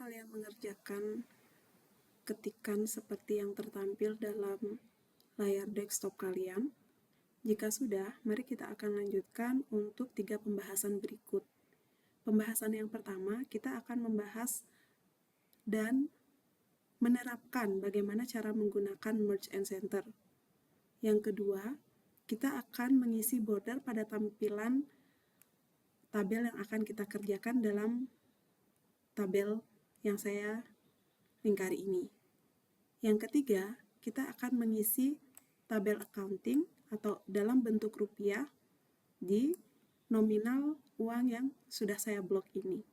kalian mengerjakan ketikan seperti yang tertampil dalam layar desktop kalian? Jika sudah, mari kita akan lanjutkan untuk 3 pembahasan berikut. Pembahasan yang pertama, kita akan membahas dan menerapkan bagaimana cara menggunakan Merge and Center. Yang kedua, kita akan mengisi border pada tampilan tabel yang akan kita kerjakan dalam tabel yang saya lingkari ini. Yang ketiga, kita akan mengisi tabel accounting atau dalam bentuk rupiah di nominal uang yang sudah saya blok ini.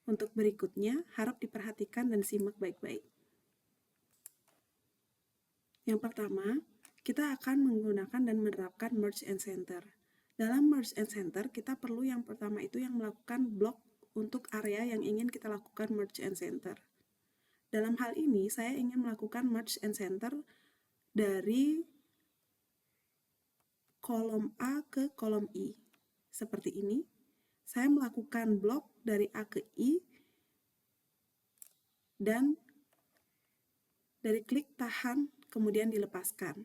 Untuk berikutnya, harap diperhatikan dan simak baik-baik. Yang pertama, kita akan menggunakan dan menerapkan Merge and Center. Dalam Merge and Center, kita perlu yang pertama itu yang melakukan blok untuk area yang ingin kita lakukan Merge and Center. Dalam hal ini, saya ingin melakukan Merge and Center dari kolom A ke kolom I. Seperti ini, saya melakukan blok dari A ke I dan dari klik tahan kemudian dilepaskan.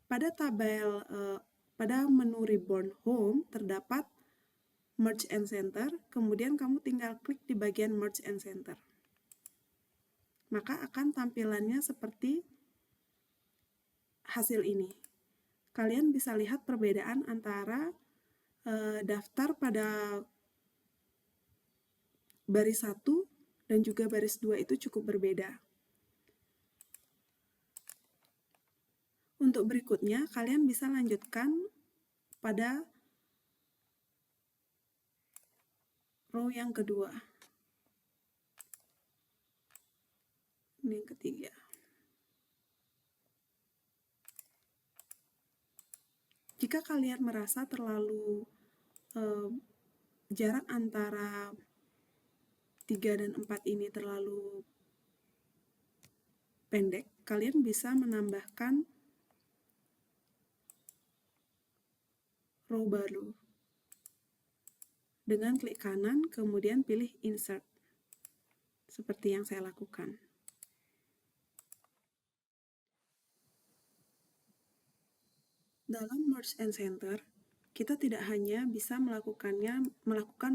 Pada menu Reborn Home terdapat Merge and Center, kemudian kamu tinggal klik di bagian Merge and Center. Maka akan tampilannya seperti hasil ini. Kalian bisa lihat perbedaan antara daftar pada baris 1 dan juga baris 2 itu cukup berbeda. Untuk berikutnya, kalian bisa lanjutkan pada row yang kedua. Ini yang ketiga. Jika kalian merasa terlalu jarak antara 3 dan 4 ini terlalu pendek, kalian bisa menambahkan row baru. Dengan klik kanan, kemudian pilih Insert. Seperti yang saya lakukan. Dalam Merge and Center, kita tidak hanya bisa melakukan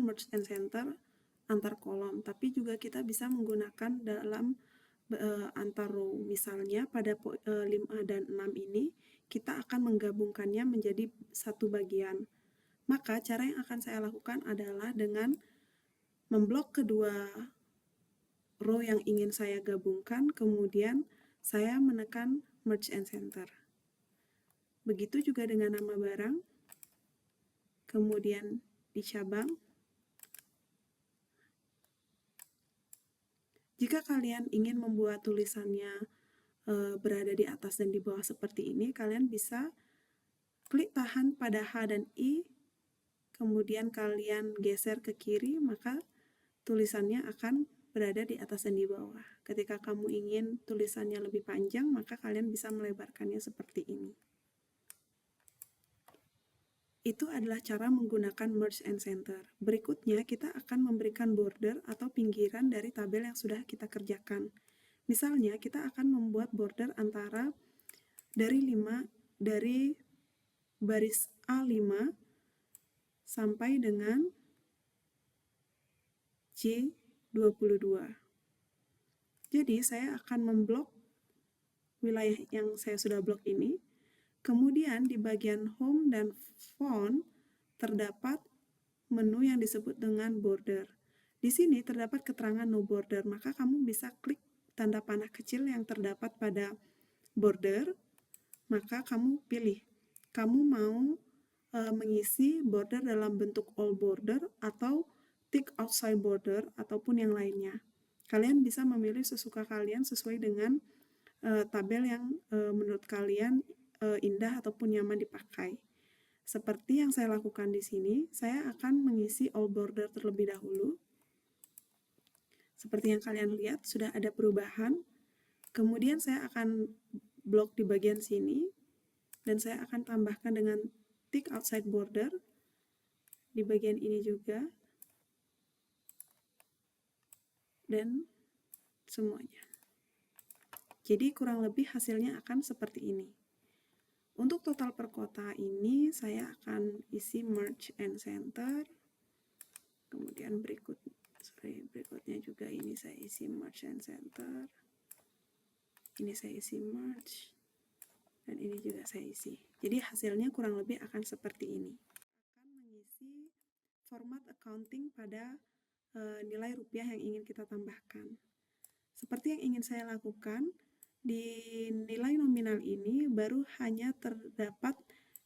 Merge and Center antar kolom, tapi juga kita bisa menggunakan dalam antar row. Misalnya pada 5 dan 6 ini, kita akan menggabungkannya menjadi satu bagian. Maka cara yang akan saya lakukan adalah dengan memblok kedua row yang ingin saya gabungkan, kemudian saya menekan Merge and Center. Begitu juga dengan nama barang, kemudian di cabang. Jika kalian ingin membuat tulisannya berada di atas dan di bawah seperti ini, kalian bisa klik tahan pada H dan I, kemudian kalian geser ke kiri, maka tulisannya akan berada di atas dan di bawah. Ketika kamu ingin tulisannya lebih panjang, maka kalian bisa melebarkannya seperti ini. Itu adalah cara menggunakan Merge and Center. Berikutnya, kita akan memberikan border atau pinggiran dari tabel yang sudah kita kerjakan. Misalnya, kita akan membuat border antara dari baris A5 sampai dengan J22. Jadi, saya akan memblok wilayah yang saya sudah blok ini. Kemudian di bagian Home dan Font terdapat menu yang disebut dengan Border. Di sini terdapat keterangan No Border, maka kamu bisa klik tanda panah kecil yang terdapat pada border, maka kamu pilih. Kamu mau mengisi border dalam bentuk all border atau tick outside border ataupun yang lainnya. Kalian bisa memilih sesuka kalian sesuai dengan tabel yang menurut kalian indah ataupun nyaman dipakai. Seperti yang saya lakukan di sini, saya akan mengisi all border terlebih dahulu. Seperti yang kalian lihat, sudah ada perubahan. Kemudian saya akan blok di bagian sini, dan saya akan tambahkan dengan tick outside border di bagian ini juga. dan semuanya. Jadi kurang lebih hasilnya akan seperti ini. Untuk total per kota ini saya akan isi merge and center. Kemudian berikutnya juga ini saya isi merge and center. Ini saya isi merge. Dan ini juga saya isi. Jadi hasilnya kurang lebih akan seperti ini. Akan mengisi format accounting pada nilai rupiah yang ingin kita tambahkan. Seperti yang ingin saya lakukan, di nilai nominal ini baru hanya terdapat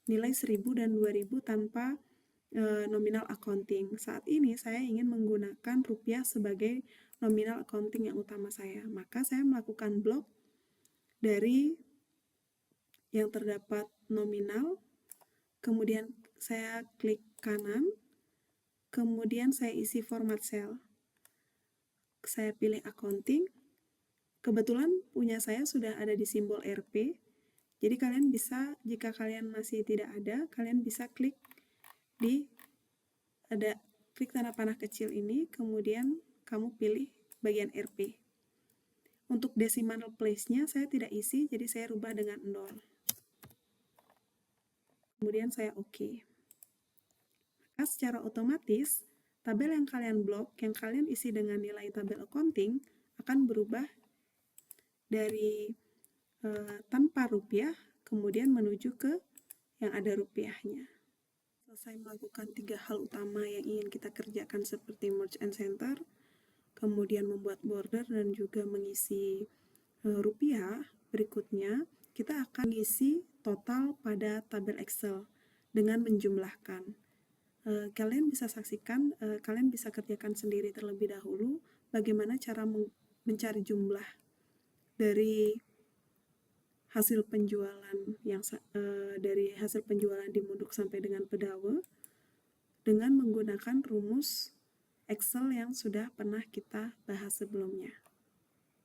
nilai 1000 dan 2000 tanpa nominal accounting. Saat ini saya ingin menggunakan rupiah sebagai nominal accounting yang utama saya. Maka saya melakukan blok dari yang terdapat nominal, kemudian saya klik kanan, kemudian saya isi format cell. Saya pilih accounting. Kebetulan punya saya sudah ada di simbol RP, jadi kalian bisa, jika kalian masih tidak ada, kalian bisa klik tanda panah kecil ini, kemudian kamu pilih bagian RP. Untuk decimal place-nya saya tidak isi, jadi saya rubah dengan 0. Kemudian saya OK. Maka secara otomatis, tabel yang kalian blok, yang kalian isi dengan nilai tabel accounting, akan berubah dari tanpa rupiah, kemudian menuju ke yang ada rupiahnya. Selesai melakukan 3 hal utama yang ingin kita kerjakan seperti merge and center, kemudian membuat border dan juga mengisi rupiah, berikutnya kita akan mengisi total pada tabel Excel dengan menjumlahkan. Kalian bisa saksikan, kalian bisa kerjakan sendiri terlebih dahulu bagaimana cara mencari jumlah dari hasil penjualan di Munduk sampai dengan Pedawe dengan menggunakan rumus Excel yang sudah pernah kita bahas sebelumnya.